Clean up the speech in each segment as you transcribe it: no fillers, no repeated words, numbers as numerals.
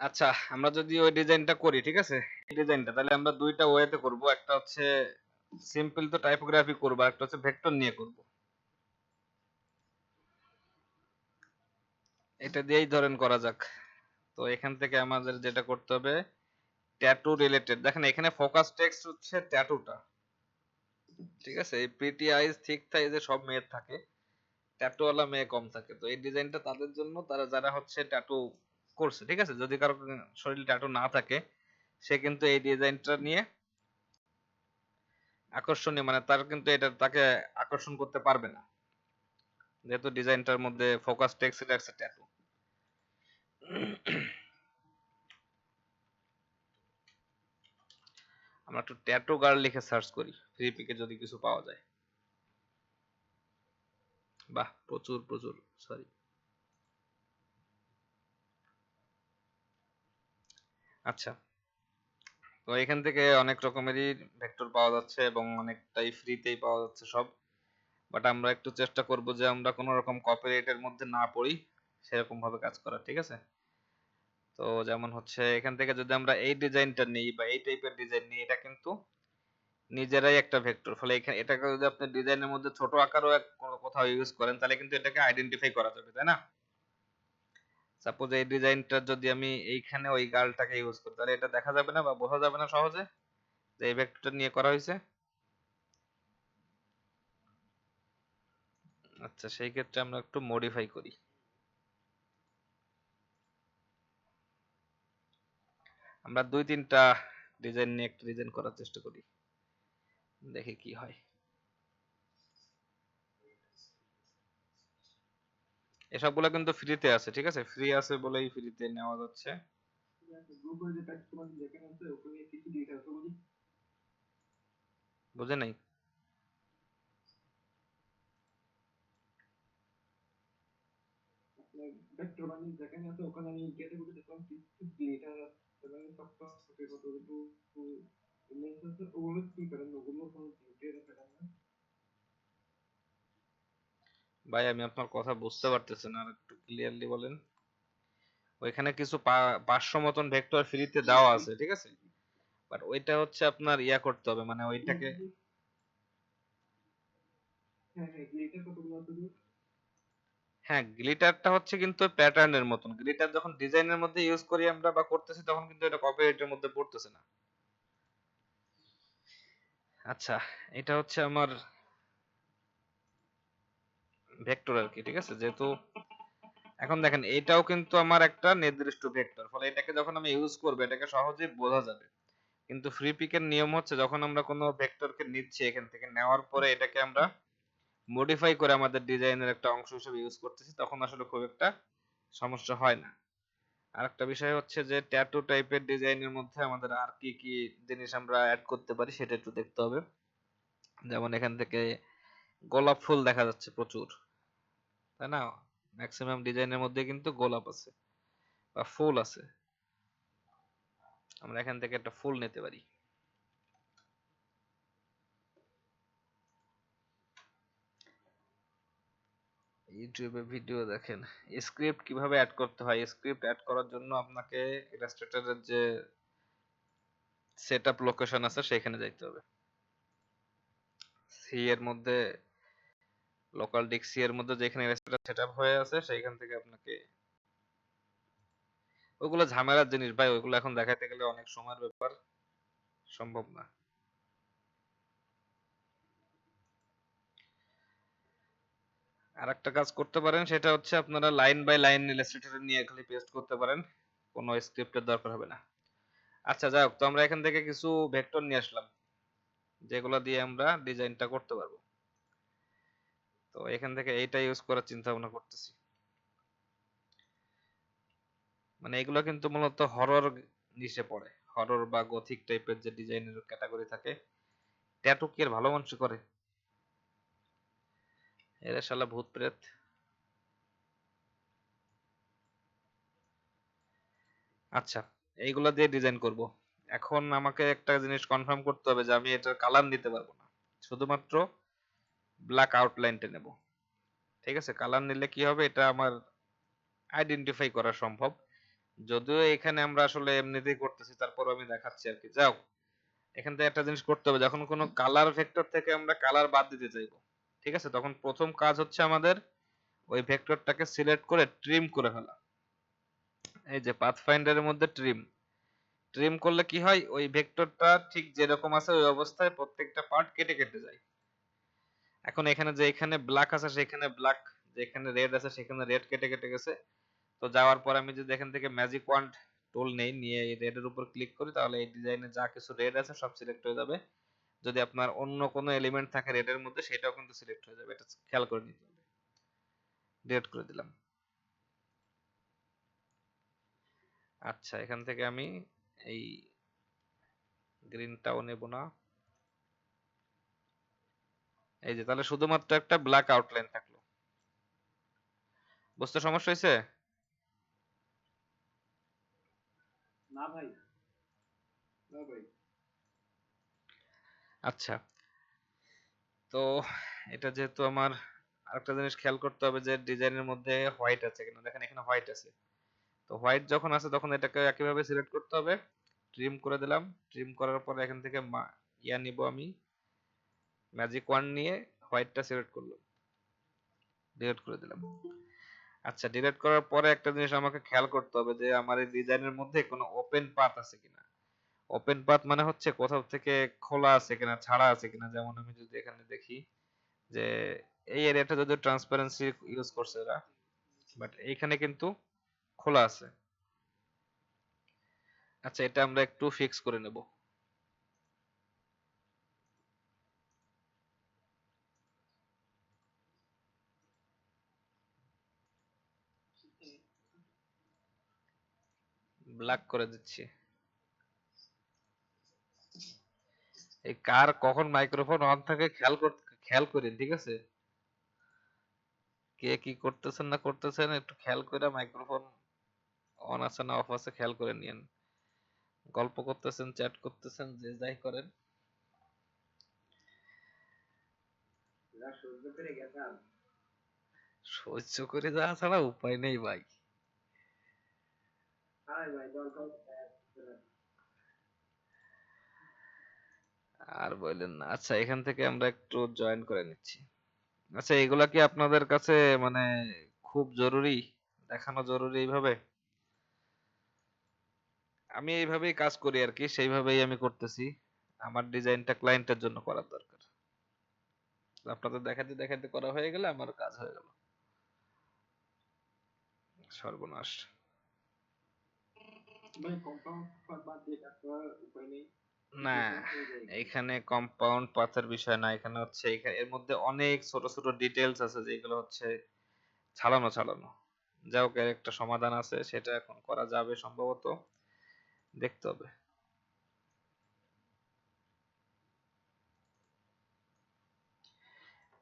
আচ্ছা, আমরা যদি ওই ডিজাইনটা করি, ঠিক আছে, এই ডিজাইনটা তাহলে আমরা দুইটা ওয়েতে করব। একটা হচ্ছে সিম্পল তো টাইপোগ্রাফি করব, একটা হচ্ছে ভেক্টর নিয়ে করব। এটা দিয়েই ধরেন করা যাক। তো এখান থেকে আমাদের যেটা করতে হবে, ট্যাটু রিলেটেড। দেখেন এখানে ফোকাস টেক্সট হচ্ছে ট্যাটুটা, ঠিক আছে। এই প্রিটি আইজ থিক থাই যে সব মেয়ের থাকে, ট্যাটুওয়ালা মেয়ে কম থাকে। তো এই ডিজাইনটা তাদের জন্য, তারা যারা হচ্ছে ট্যাটু করছে, ঠিক আছে। যদি কারো শরীরে ট্যাটু না থাকে, সে কিন্তু এই ডিজাইনটা নিয়ে আকর্ষণীয়, মানে তার কিন্তু এটা তাকে আকর্ষণ করতে পারবে না, যেহেতু ডিজাইনটার মধ্যে ফোকাস টেক্সট এটা একটা ট্যাটু। আমরা একটু ট্যাটু গার্ল লিখে সার্চ করি, ফ্রি পিকে যদি কিছু পাওয়া যায়। বাহ, প্রচুর প্রচুর, সরি। আচ্ছা, তো এখান থেকে অনেক রকমেরই ভেক্টর পাওয়া যাচ্ছে এবং অনেকটাই ফ্রিতেই পাওয়া যাচ্ছে সব। বাট আমরা একটু চেষ্টা করব যে আমরা কোনো রকম কপিরাইটের মধ্যে না পড়ি, সেরকম ভাবে কাজ করার, ঠিক আছে। তো যেমন হচ্ছে এখান থেকে যদি আমরা এই ডিজাইনটা নিই বা এই টাইপের ডিজাইন নিই, এটা কিন্তু নিজেরাই একটা ভেক্টর। ফলে এখানে এটাকে যদি আপনি ডিজাইনের মধ্যে ছোট আকারও কোথাও ইউজ করেন, তাহলে কিন্তু এটাকে আইডেন্টিফাই করা যাবে, তাই না। সাপোজ এই ডিজাইনটা যদি আমি এইখানে ওই গার্লটাকে ইউজ করি, তাহলে এটা দেখা যাবে না বা বোঝা যাবে না সহজে যে এই ভেক্টরটা নিয়ে করা হয়েছে। আচ্ছা, সেই ক্ষেত্রে আমরা একটু মডিফাই করি। আমরা দুই তিনটা ডিজাইন নিয়ে একটা ডিজাইন করার চেষ্টা করি, দেখি কি হয়। এসবগুলো কিন্তু ফ্রিতে আছে, ঠিক আছে, ফ্রি আছে বলেই ফ্রিতে নেওয়া যাচ্ছে। বুঝে নাই? ভাই আমি আপনার কথা বুঝতে পারতেছি না, আর একটু ক্লিয়ারলি বলেন। ওইখানে কিছু 500 মতন ভেক্টর ফ্রিতে দেওয়া আছে, ঠিক আছে, বাট ওইটা হচ্ছে আপনার ইয়া করতে হবে, মানে ওইটাকে। হ্যাঁ, গ্লিটারটা হচ্ছে কিন্তু প্যাটার্নের মতন। গ্লিটার যখন ডিজাইনের মধ্যে ইউজ করি আমরা বা করতেছি, তখন কিন্তু এটা কপিরাইটের মধ্যে পড়তেছে না। আচ্ছা, এটা হচ্ছে আমার ভেক্টর আর কি, ঠিক আছে। যেহেতু এখন দেখেন এটাও কিন্তু আমার একটা নির্দিষ্ট ভেক্টর, ফলে এটাকে যখন আমি ইউজ করব এটাকে সহজেই বোঝা যাবে। কিন্তু ফ্রি পিকের নিয়ম হচ্ছে, যখন আমরা কোনো ভেক্টরকে নিচ্ছি, এখান থেকে নেওয়ার পরে এটাকে আমরা মডিফাই করে আমাদের ডিজাইনের একটা অংশ হিসেবে ইউজ করতেছি, তখন আসলে খুব একটা সমস্যা হয় না। আরেকটা বিষয় হচ্ছে যে ট্যাটু টাইপের ডিজাইনের মধ্যে আমাদের আর কি কি জিনিস আমরা অ্যাড করতে পারি সেটা একটু দেখতে হবে। যেমন এখান থেকে গোলাপ ফুল দেখা যাচ্ছে প্রচুর, তাই না। ম্যাক্সিমাম ডিজাইনের মধ্যে কিন্তু গোলাপ আছে বা ফুল আছে। আমরা এখান থেকে একটা ফুল নিতে পারি। ইউটিউবে ভিডিও দেখেন, স্ক্রিপ্ট কিভাবে অ্যাড করতে হয়। স্ক্রিপ্ট অ্যাড করার জন্য আপনাকে ইলাস্ট্রেটরের যে সেটআপ লোকেশন আছে সেখানে যাইতে হবে। সি এর মধ্যে, লোকাল ডিস্ক সি এর মধ্যে যেখানে ইলাস্ট্রেটর সেটআপ হয়ে আছে, সেইখান থেকে আপনাকে, ওগুলো ঝামেলার জিনিস ভাই, ওইগুলো এখন দেখাইতে গেলে অনেক সময়ের ব্যাপার, সম্ভব না। আর একটা কাজ করতে পারেন, সেটা হচ্ছে আপনারা লাইন বাই লাইন ইলাস্ট্রেটরে নিয়ে খালি পেস্ট করতে পারেন, কোনো স্ক্রিপ্টের দরকার হবে না। আচ্ছা যাই হোক, তো আমরা এখান থেকে কিছু ভেক্টর নিয়ে আসলাম যেগুলো দিয়ে আমরা ডিজাইনটা করতে পারবো। তো এখান থেকে এইটা ইউজ করার চিন্তা ভাবনা করতেছি। মানে এগুলো কিন্তু মূলত হরর নিচে পড়ে, হরর বা গথিক টাইপের যে ডিজাইনের ক্যাটাগরি থাকে। ট্যাটু কি এর ভালো মানুষ করে? এরা শালা ভূত প্রেত। আচ্ছা, এইগুলা দিয়ে ডিজাইন করব। এখন আমাকে একটা জিনিস কনফার্ম করতে হবে যে আমি এটার কালার নিতে পারবো না, শুধুমাত্র ব্ল্যাক আউটলাইনটা নেব, ঠিক আছে। কালার নিলে কি হবে, এটা আমার আইডেন্টিফাই করা সম্ভব। যদিও এখানে আমরা আসলে এমনিতেই করতেছি, তারপরও আমি দেখাচ্ছি আর কি। যাও, এখান থেকে একটা জিনিস করতে হবে, যখন কোনো কালার ভেক্টর থেকে আমরা কালার বাদ দিতে চাইবো, ঠিক আছে, তখন প্রথম কাজ হচ্ছে আমাদের ওই ভেক্টরটাকে সিলেক্ট করে ট্রিম করে ফেলা। এই যে পাথফাইন্ডারের মধ্যে ট্রিম, ট্রিম করলে কি হয়, ওই ভেক্টরটা ঠিক যেরকম আছে ওই অবস্থায় প্রত্যেকটা পার্ট কেটে কেটে যায়। এখন এখানে যে এখানে ব্ল্যাক আছে সেখানে ব্ল্যাক, যেখানে রেড আছে সেখানে রেড কেটে কেটে গেছে। তো যাওয়ার পর আমি যদি এখান থেকে ম্যাজিক ওয়ান্ড টুল নেই, নিয়ে এই রেড এর উপর ক্লিক করি, তাহলে এই ডিজাইনে যা কিছু রেড আছে সব সিলেক্ট হয়ে যাবে। যদি আপনার অন্য কোনো এলিমেন্ট থাকে রেড এর মধ্যে সেটাও কিন্তু সিলেক্ট হয়ে যাবে, এটা খেয়াল করে নিতে হবে। ডিলিট করে দিলাম। আচ্ছা, এখান থেকে আমি এই গ্রিনটাও নেব না। এই যে তাহলে শুধুমাত্র একটা ব্ল্যাক আউটলাইন থাকলো। বুঝতে সমস্যা হয়েছে? না ভাই, না ভাই। আচ্ছা, তো এটা যেহেতু আমার, আরেকটা জিনিস খেয়াল করতে হবে যে ডিজাইনের মধ্যে হোয়াইট আছে কিনা। দেখেন এখানে হোয়াইট আছে, তো হোয়াইট যখন আছে তখন এটাকে একইভাবে সিলেক্ট করতে হবে। ট্রিম করে দিলাম। ট্রিম করার পরে এখান থেকে ইয়া নিব আমি, ম্যাজিক ওয়ান নিয়ে হোয়াইটটা সিলেক্ট করলাম, ডিলিট করে দিলাম। আচ্ছা, ডিলিট করার পরে একটা জিনিস আমাকে খেয়াল করতে হবে যে আমার এই ডিজাইনের মধ্যে কোনো ওপেন পাথ আছে কিনা। ওপেন পাথ মানে হচ্ছে কোথাও থেকে খোলা আছে কিনা, ছাড়া আছে কিনা। যেমন আমি যদি এখানে দেখি যে এই এরিয়াটা যদি ট্রান্সপারেন্সি ইউজ করছে এরা, বাট এইখানে কিন্তু খোলা আছে। আচ্ছা, এটা আমরা একটু ফিক্স করে নেব। ব্ল্যাক করে দিচ্ছি। এই কার কখন মাইক্রোফোন অন থাকে খেয়াল করেন, ঠিক আছে? কে কি করতেছেন না করতেছেন একটু খেয়াল করে, মাইক্রোফোন অন আছে না অফ আছে খেয়াল করে নিয়েন। গল্প করতেছেন, চ্যাট করতেছেন, যে যাই করেন। এরা সহ্য করে গেছাল। সহ্য করে যাওয়া ছাড়া উপায় নেই ভাই। হাই ভাই, দরকার। আর বললেন না। আচ্ছা, এখান থেকে আমরা একটু জয়েন করে নিচ্ছি। আচ্ছা, এগুলা কি আপনাদের কাছে মানে খুব জরুরি, দেখানো জরুরি এইভাবে? আমি এইভাবেই কাজ করি আর কি, সেইভাবেই আমি করতেছি। আমার ডিজাইনটা ক্লায়েন্টের জন্য করার দরকার। আপনাদের দেখাতে দেখাতে করা হয়ে গেলে আমার কাজ হয়ে গেল। সর্বনাশ। ভাই কম্পাউন্ড বাদ দিয়ে কাজ করার উপায় নেই। না, ডিজাইন হয়ে যায় এখানে। এখানে কম্পাউন্ড পাথের বিষয় না, এখানে হচ্ছে এর মধ্যে অনেক ছোট ছোট ডিটেলস আছে যেগুলো হচ্ছে ছাড়ানো ছাড়ানো। যা হোক, এর একটা সমাধান আছে, সেটা এখন করা যাবে সম্ভবত, দেখতে হবে।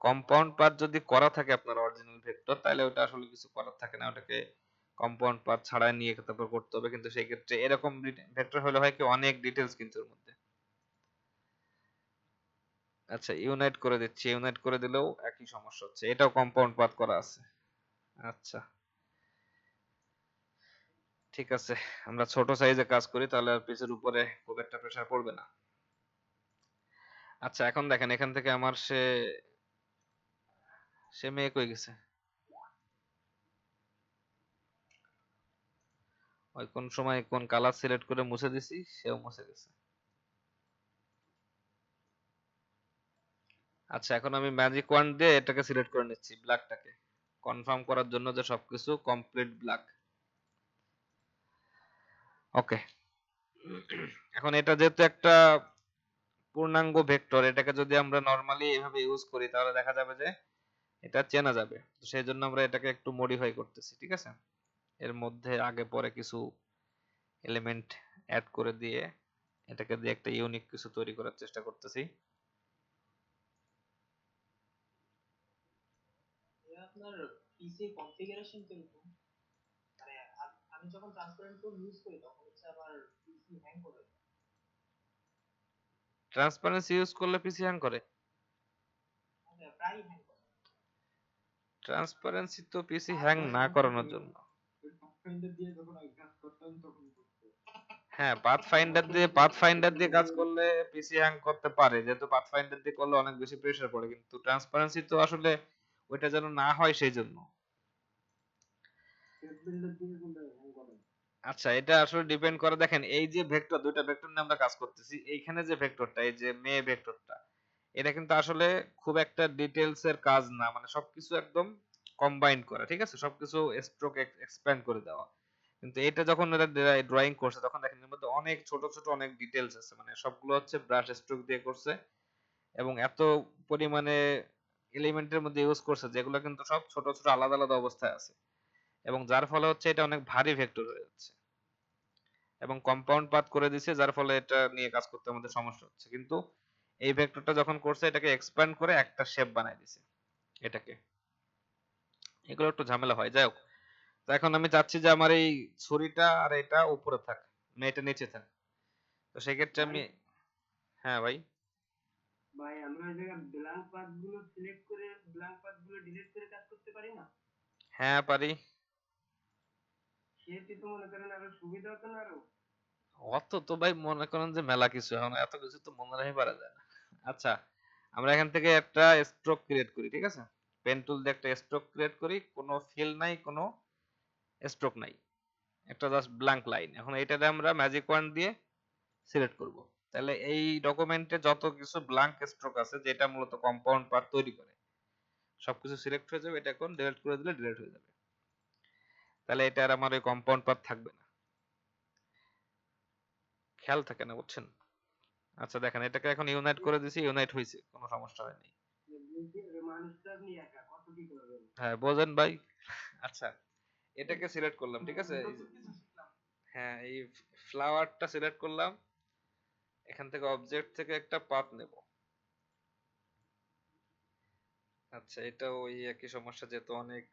কম্পাউন্ড পাথ যদি করা থাকে আপনার অরিজিনাল ভেক্টর, তাহলে ওটা আসলে কিছু করার থাকে না, ওটাকে কম্পাউন্ড পাথ ছাড়াই নিয়ে তারপর করতে হবে। কিন্তু সেই ক্ষেত্রে এরকম ভেক্টর হলে হয় কি, অনেক ডিটেলস কিন্তু এর মধ্যে। আচ্ছা, ইউনাইট করে দিচ্ছি। ইউনাইট করে দিলেও একই সমস্যা হচ্ছে, এটাও কম্পাউন্ড পাথ করা আছে। আচ্ছা, ঠিক আছে, আমরা ছোট সাইজে কাজ করি, তাহলে আর পিছের উপরে খুব একটা প্রেসার পড়বে না। আচ্ছা, এখন দেখেন এখান থেকে আমার সে সে মেয়ে কই গেছে? ওই কোন সময় কোন কালার সিলেক্ট করে মুছে দিছি, সেও মুছে গেছে। আচ্ছা, এখন আমি ম্যাজিক ওয়ান্ড দিয়ে এটাকে সিলেক্ট করে নিচ্ছি, ব্ল্যাকটাকে, কনফার্ম করার জন্য যে সবকিছু কমপ্লিট ব্ল্যাক। ওকে। এখন এটা যেহেতু একটা পূর্ণাঙ্গ ভেক্টর, এটাকে যদি আমরা নরমালি এভাবে ইউজ করি তাহলে দেখা যাবে যে এটা চেনা যাবে। তো সেই জন্য আমরা এটাকে একটু মডিফাই করতেছি, ঠিক আছে? এর মধ্যে আগে পরে কিছু এলিমেন্ট অ্যাড করে দিয়ে এটাকে দিয়ে একটা ইউনিক কিছু তৈরি করার চেষ্টা করতেছি। আপনার পিসি কনফিগারেশন কিরকম? মানে আমি যখন ট্রান্সপারেন্ট টুল ইউজ করি তখন হচ্ছে আবার পিসি হ্যাং করে। ট্রান্সপারেন্সি ইউজ করলে পিসি হ্যাং করে? মানে প্রায় হ্যাং করে। ট্রান্সপারেন্সি তো পিসি আর হ্যাং ভাই না আমি কি করানোর করি, জন্য। পাথফাইন্ডার দিয়ে যখন আগে কাজ করতাম তখন করতো। হ্যাঁ, পাথফাইন্ডার দিয়ে কাজ করলে পিসি হ্যাং করতে পারে, যেহেতু পাথফাইন্ডার দিয়ে করলে অনেক বেশি প্রেসার পড়ে, কিন্তু ট্রান্সপারেন্সি তো আসলে ওইটা যেন না হয় সেই জন্য। টেপ বিল্ডার দিয়ে করলে হ্যাং করে। আচ্ছা, এটা আসলে ডিপেন্ড করে, দেখেন এই যে ভেক্টর, দুইটা ভেক্টর নিয়ে আমরা কাজ করতেছি, এইখানে যে ভেক্টরটা, এই যে মে ভেক্টরটা, এটা কিন্তু আসলে খুব একটা ডিটেলস এর কাজ না, মানে সবকিছু একদম কম্বাইন করা, ঠিক আছে, সবকিছু স্ট্রোক এক্সপ্যান্ড করে দেওয়া। কিন্তু এটা যখন এটা ড্রয়িং করছে তখন দেখেন এর মধ্যে অনেক ছোট ছোট অনেক ডিটেলস আছে, মানে সবগুলো হচ্ছে ব্রাশ স্ট্রোক দিয়ে করছে, এবং এত পরিমাণে এলিমেন্টের মধ্যে ইউজ করছে যেগুলো কিন্তু সব ছোট ছোট আলাদা আলাদা অবস্থায় আছে, এবং যার ফলে হচ্ছে এটা অনেক ভারী ভেক্টর হয়ে যাচ্ছে, এবং কম্পাউন্ড পাথ করে দিছে, যার ফলে এটা নিয়ে কাজ করতে আমাদের সমস্যা হচ্ছে। কিন্তু এই ভেক্টরটা যখন করছে এটাকে এক্সপ্যান্ড করে একটা শেপ বানাই দিছে এটাকে, এগুলো একটু ঝামেলা হয়, যাই হোক। তো এখন আমি চাচ্ছি যে আমার এই ছুরিটা আর এটা উপরে থাক, মানে এটা নিচে থাক। তো সেক্ষেত্রে ভাই আমি, হ্যাঁ ভাই। ভাই আমরা ওই জায়গায় ব্ল্যাঙ্ক পাথ গুলো সিলেক্ট করে ব্ল্যাঙ্ক পাথ গুলো ডিলিট করে কাজ করতে পারি না? হ্যাঁ পারি। সেটি তো মনে করেন আরো সুবিধা হতো না আরো। অত তো ভাই মনে করেন যে মেলা কিছু, এখন এত কিছু তো মনে রাখতে পারা যায় না। আচ্ছা, আমরা এখান থেকে একটা স্ট্রোক ক্রিয়েট করি, ঠিক আছে, পেন টুল দিয়ে একটা স্ট্রোক ক্রিয়েট করি, কোনো ফিল নাই, কোনো স্ট্রোক নাই, একটা জাস্ট ব্ল্যাঙ্ক লাইন। এখন এইটাতে আমরা ম্যাজিক ওয়ান্ড দিয়ে সিলেক্ট করব। তাহলে এই ডকুমেন্টে যত কিছু ব্ল্যাঙ্ক স্ট্রোক আছে, যেটা মূলত কম্পাউন্ড পার্ট তৈরি করে, সবকিছু সিলেক্ট হয়ে যাবে। এটা এখন ডিলিট করে দিলে ডিলিট হয়ে যাবে। তাহলে এটা আর আমার ওই কম্পাউন্ড পার্ট থাকবে না, খেয়াল থাকে না, বুঝছেন? আচ্ছা দেখেন, এটাকে এখন ইউনাইট করে দিছি, ইউনাইট হয়েছে, কোনো সমস্যা হয়নি। মানুষটা আপনি একা কত কি করবেন? হ্যাঁ বোঝেন ভাই। আচ্ছা, এটাকে সিলেক্ট করলাম, ঠিক আছে, নতুন কিছু শিখলাম। হ্যাঁ এই ফ্লাওয়ারটা সিলেক্ট করলাম, এখান থেকে অবজেক্ট থেকে একটা পাথ নেব। আচ্ছা, এটা ওই একই সমস্যা, যেহেতু অনেক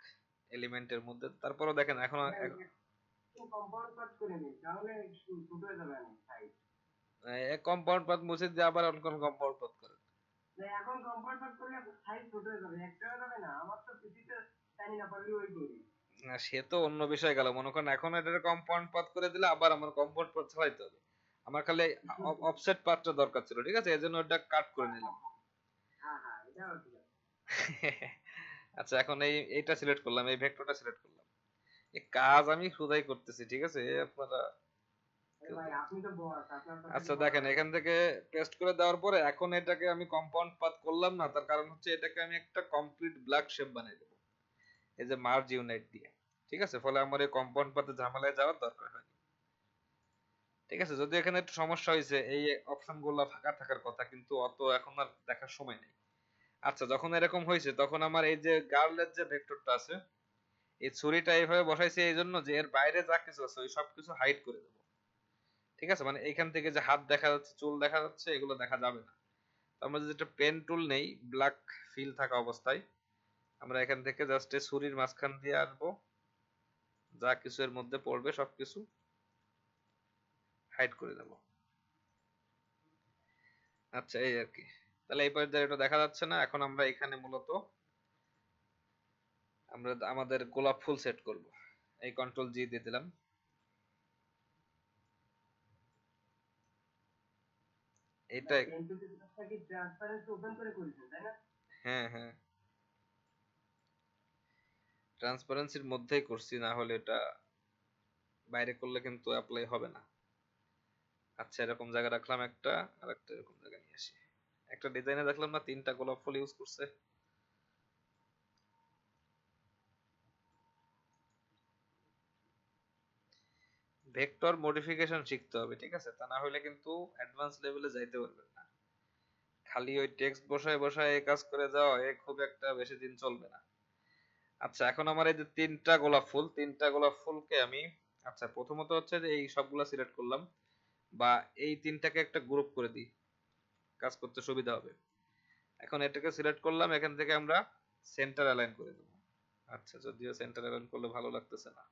এলিমেন্টের মধ্যে, তারপরও দেখেন এখন ভাই একটু কম্পাউন্ড পাথ করে নিন তাহলে ছোট হয়ে যাবে অনেক সাইজ। এক কম্পাউন্ড পাথ মুছে দিয়ে আবার অন্য কোন কম্পাউন্ড পাথ করে। এখন কম্পাউন্ড পাথ করলে সাইজ ছোট হয়ে যাবে, একটা হয়ে যাবে না? আমার তো পিসিতে জানি না পারলে ওই করি। না, সে তো অন্য বিষয় গেল, মনে করেন এখন এটা কম্পাউন্ড পাথ করে দিলে আবার আমার কম্পাউন্ড পাথ ছাড়াইতে হবে, আমার খালি অফসেট পাথটা দরকার ছিল, ঠিক আছে, এজন্য ওটা কাট করে নিলাম। হ্যাঁ হ্যাঁ এটাও ঠিক আছে। আচ্ছা, এখন এইটা সিলেক্ট করলাম, এই ভেক্টরটা সিলেক্ট করলাম, এই কাজ আমি খুদাই করতেছি, ঠিক আছে, আপনারা আরে ভাই আপনি তো বস, আপনার কথা কি আচ্ছা বলা দেখেন, লাগে? এখান থেকে পেস্ট করে দেওয়ার পরে এখন এটাকে আমি কম্পাউন্ড পাথ করলাম না, তার কারণ হচ্ছে এটাকে আমি একটা কমপ্লিট ব্ল্যাক শেপ বানাই দেবো, এই যে মার্জ ইউনাইট দিয়ে, ঠিক আছে, ফলে আমার এই কম্পাউন্ড পাথে ঝামেলায় যাওয়ার দরকার হয়। ঠিক আছে, যদি এখানে একটু সমস্যা হয়েছে, এই অপশন গুলো ফাঁকা থাকার কথা, কিন্তু অত এখন আর দেখার সময় নেই। আচ্ছা, যখন এরকম হয়েছে তখন আমার এই যে গার্লের যে ভেক্টরটা আছে, এই ছুরিটা এইভাবে বসাইছে এই জন্য যে এর বাইরে যা কিছু আছে ওই সব কিছু হাইড করে দেবো, ঠিক আছে, মানে এইখান থেকে যে হাত দেখা যাচ্ছে, চুল দেখা যাচ্ছে, এগুলো দেখা যাবে না। তো আমরা যদি একটা পেন টুল নেই ব্ল্যাক ফিল থাকা অবস্থায়, আমরা এখান থেকে জাস্ট এই ছুরির মাঝখান দিয়ে আসবো, যা কিছু এর মধ্যে পড়বে সবকিছু হাইড করে দেবো। আচ্ছা, এই আর কি। তাহলে এই পর্যায়ে এটা দেখা যাচ্ছে না। এখন আমরা এখানে মূলত আমরা আমাদের গোলাপ ফুল সেট করব। এই কন্ট্রোল জি দিয়ে দিলাম। এটা কিন্তু জিনিসটা কি ট্রান্সপারেন্সি ওপেন করে করেছেন তাই না? হ্যাঁ হ্যাঁ, ট্রান্সপারেন্সির মধ্যেই করছি, না হলে এটা বাইরে করলে কিন্তু অ্যাপ্লাই হবে না। আচ্ছা, এরকম জায়গা রাখলাম একটা, আর একটা এরকম জায়গা নিয়ে আসি। একটা ডিজাইনে দেখলাম না তিনটা গোলাপ ফুল ইউজ করছে। ভেক্টর মডিফিকেশন শিখতে হবে, ঠিক আছে, তা না হলে কিন্তু অ্যাডভান্স লেভেলে যাইতে পারবেন না। খালি ওই টেক্সট বসায় বসায় এই কাজ করে যাওয়া এ খুব একটা বেশি দিন চলবে না। আচ্ছা, এখন আমার এই যে তিনটা গোলাপ ফুল, তিনটা গোলাপ ফুলকে আমি, আচ্ছা প্রথমত হচ্ছে যে এই সবগুলা সিলেক্ট করলাম, বা এই তিনটাকে একটা গ্রুপ করে দিই, কাজ করতে সুবিধা হবে। এখন এটাকে সিলেক্ট করলাম, এখান থেকে আমরা সেন্টার অ্যালাইন করে দেবো। আচ্ছা, যদিও সেন্টার অ্যালাইন করলে ভালো লাগতেছে না,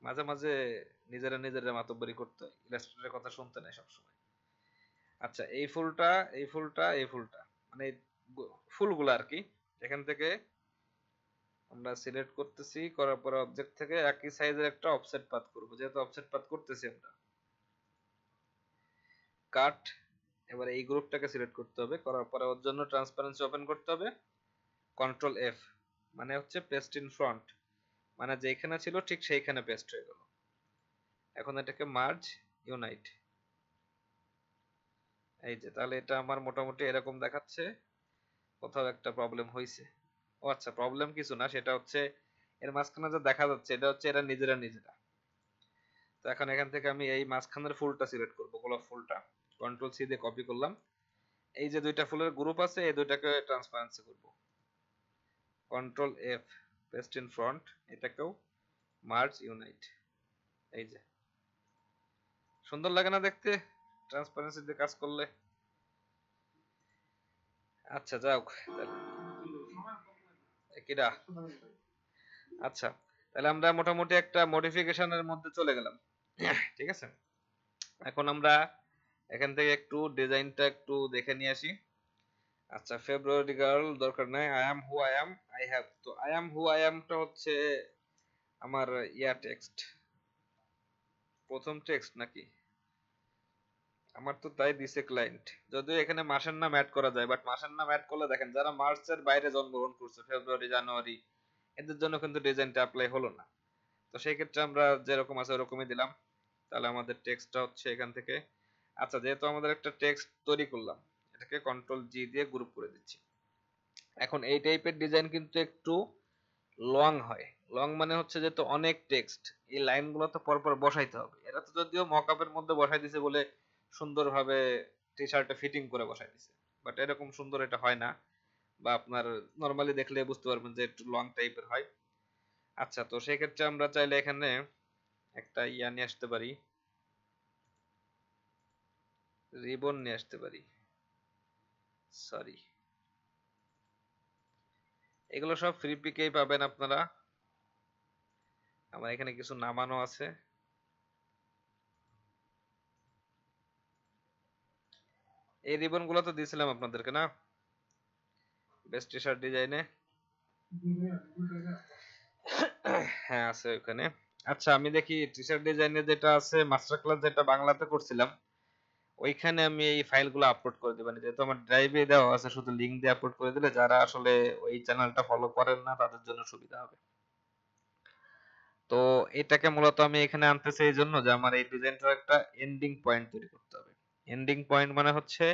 মাঝে মাঝে নিজেরা নিজেরা মাতব্বরি করতে হয়, ইলাস্ট্রেটরের কথা শুনতে নাই সবসময়। আচ্ছা, এই ফুলটা, এই ফুলটা, এই ফুলটা, মানে ফুলগুলো আর কি, এখান থেকে আমরা সিলেক্ট করতেছি, করার পরে অবজেক্ট থেকে একই সাইজের একটা অফসেট পাথ করব, যেহেতু অফসেট পাথ করতেছি আমরা। কাট, এবার এই গ্রুপটাকে সিলেক্ট করতে হবে, করার পরে ওর জন্য ট্রান্সপারেন্সি ওপেন করতে হবে, কন্ট্রোল এফ, মানে হচ্ছে পেস্ট ইন ফ্রন্ট, মানে যেখানে ছিল ঠিক সেইখানে পেস্ট হয়ে গেল। এখন এটাকে মার্জ ইউনাইট, এই যে, তাহলে এটা আমার মোটামুটি এরকম দেখাচ্ছে। কোথাও একটা প্রবলেম হয়েছে। ও আচ্ছা, প্রবলেম কিছু না, সেটা হচ্ছে এর মাঝখানে যে দেখা যাচ্ছে এটা হচ্ছে এরা নিজেরা নিজেরা। তো এখন এখান থেকে আমি এই মাঝখানের ফুলটা সিলেক্ট করব, গোলাপ ফুলটা, কন্ট্রোল সি দিয়ে কপি করলাম। এই যে দুইটা ফুলের গ্রুপ আছে এই দুইটাকে ট্রান্সপারেন্সি করব, control F, paste in front, এটাকেও মার্জ ইউনাইট। এই যে, সুন্দর লাগে না দেখতে ট্রান্সপারেন্সি দিয়ে কাজ করলে? আচ্ছা যাক, কিরা, আচ্ছা, তাহলে আমরা মোটামুটি একটা মডিফিকেশনের মধ্যে চলে গেলাম। ঠিক আছে, এখন আমরা এখান থেকে একটু ডিজাইনটা একটু দেখে নিয়ে আসি। আচ্ছা, ফেব্রুয়ারি গার্ল দরকার নাই, I am who I am, I have, তো আই অ্যাম হু আই অ্যামটা হচ্ছে আমার টেক্সট, প্রথম টেক্সট নাকি? আমার তো তাই দিছে ক্লায়েন্ট, যদিও এখানে মাসের নাম অ্যাড করা যায়, বাট মাসের নাম অ্যাড করলে দেখেন যারা মার্চের বাইরে জন্মগ্রহণ করছে, ফেব্রুয়ারি জানুয়ারি, এদের জন্য কিন্তু ডিজাইনটা অ্যাপ্লাই হলো না। তো সেই ক্ষেত্রে আমরা যেরকম আছে ওরকমই দিলাম। তাহলে আমাদের টেক্সটটা হচ্ছে এখান থেকে, আচ্ছা, যেহেতু আমাদের একটা টেক্সট তৈরি করলাম, এটাকে কন্ট্রোল জি দিয়ে গ্রুপ করে দিচ্ছি। এখন এই টাইপের ডিজাইন কিন্তু একটু লং হয়। লং মানে হচ্ছে যেহেতু অনেক টেক্সট, এই লাইনগুলো তো পরপর বসাইতে হবে। এরা তো যদিও মকআপের মধ্যে বসাই দিছে বলে সুন্দরভাবে টি শার্টে ফিটিং করে বসাই দিছে, বাট এরকম সুন্দর এটা হয় না, বা আপনার নর্মালি দেখলে বুঝতে পারবেন যে একটু লং টাইপের হয়। আচ্ছা, তো সেই ক্ষেত্রে আমরা চাইলে এখানে একটা ইয়া নিয়ে আসতে পারি, রিবন নিয়ে আসতে পারি, সরি, এগুলো সব ফ্রি পিকেই পাবেন আপনারা। আমার এখানে কিছু নামানো আছে, এই রিবন গুলো তো দিয়েছিলাম আপনাদেরকে না, বেস্ট টি শার্ট ডিজাইনে। হ্যাঁ, আছে ওখানে। আচ্ছা, আমি দেখি টি শার্ট ডিজাইনে যেটা আছে, মাস্টার ক্লাস যেটা বাংলাতে করছিলাম, ওইখানে আমি এই ফাইলগুলো আপলোড করে দেবেন, যেহেতু আমার ড্রাইভে দেওয়া আছে, শুধু লিংক দিয়ে আপলোড করে দিলে যারা আসলে ওই চ্যানেলটা ফলো করেন না তাদের জন্য সুবিধা হবে। তো এটাকে মূলত আমি এখানে আনতেছি এই জন্য যে আমার এই ডিজাইনটার একটা এন্ডিং পয়েন্ট তৈরি করতে হবে। এন্ডিং পয়েন্ট মানে হচ্ছে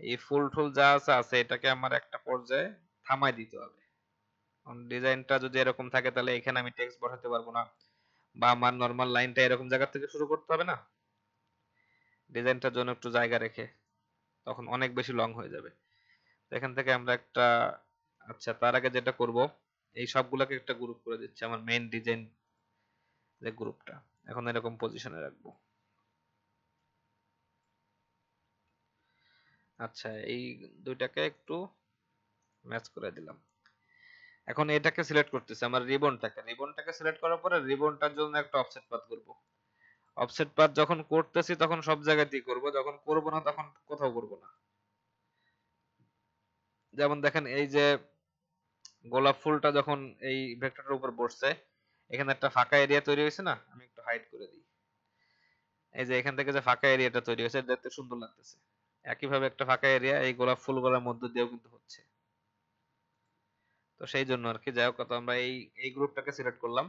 এই ফুল টুল যা আছে আছে এটাকে আমার একটা পর্যায়ে থামাই দিতে হবে। ডিজাইনটা যদি এরকম থাকে তাহলে এখানে আমি টেক্সট বসাতে পারবো না, বা আমার নর্মাল লাইনটা এরকম জায়গা থেকে শুরু করতে হবে না, ডিজাইনটার জন্য একটু জায়গা রেখে, তখন অনেক বেশি লং হয়ে যাবে। তো এখান থেকে আমরা একটা, আচ্ছা, তার আগে যেটা করব, এই সবগুলোকে একটা গ্রুপ করে দিচ্ছি, আমার মেইন ডিজাইন যে গ্রুপটা, এখন এরকম পজিশনে রাখবো। আচ্ছা, এই দুইটাকে একটু ম্যাচ করে দিলাম। এখন এটাকে সিলেক্ট করতেছি, আমার রিবনটাকে সিলেক্ট করার পরে রিবনটার জন্য একটা অফসেট পাথ করব। অফসেট পাথ যখন করতেছি তখন সব জায়গাতেই করব, যখন করব না তখন কোথাও করব না। যেমন দেখেন, এই যে গোলাপ ফুলটা যখন এই ভেক্টরের উপর বসছে, এখানে একটা ফাঁকা এরিয়া তৈরি হয়েছে না, আমি একটু হাইড করে দিই। এই যে এখান থেকে যে ফাঁকা এরিয়াটা তৈরি হয়েছে দেখতে সুন্দর লাগতেছে। একইভাবে একটা ফাঁকা এরিয়া এই গোলাপ ফুলগুলোর মধ্যে দিয়েও কিন্তু হচ্ছে। তো সেই জন্য আর কি, যাই হোক, তো আমরা এই এই গ্রুপটাকে সিলেক্ট করলাম।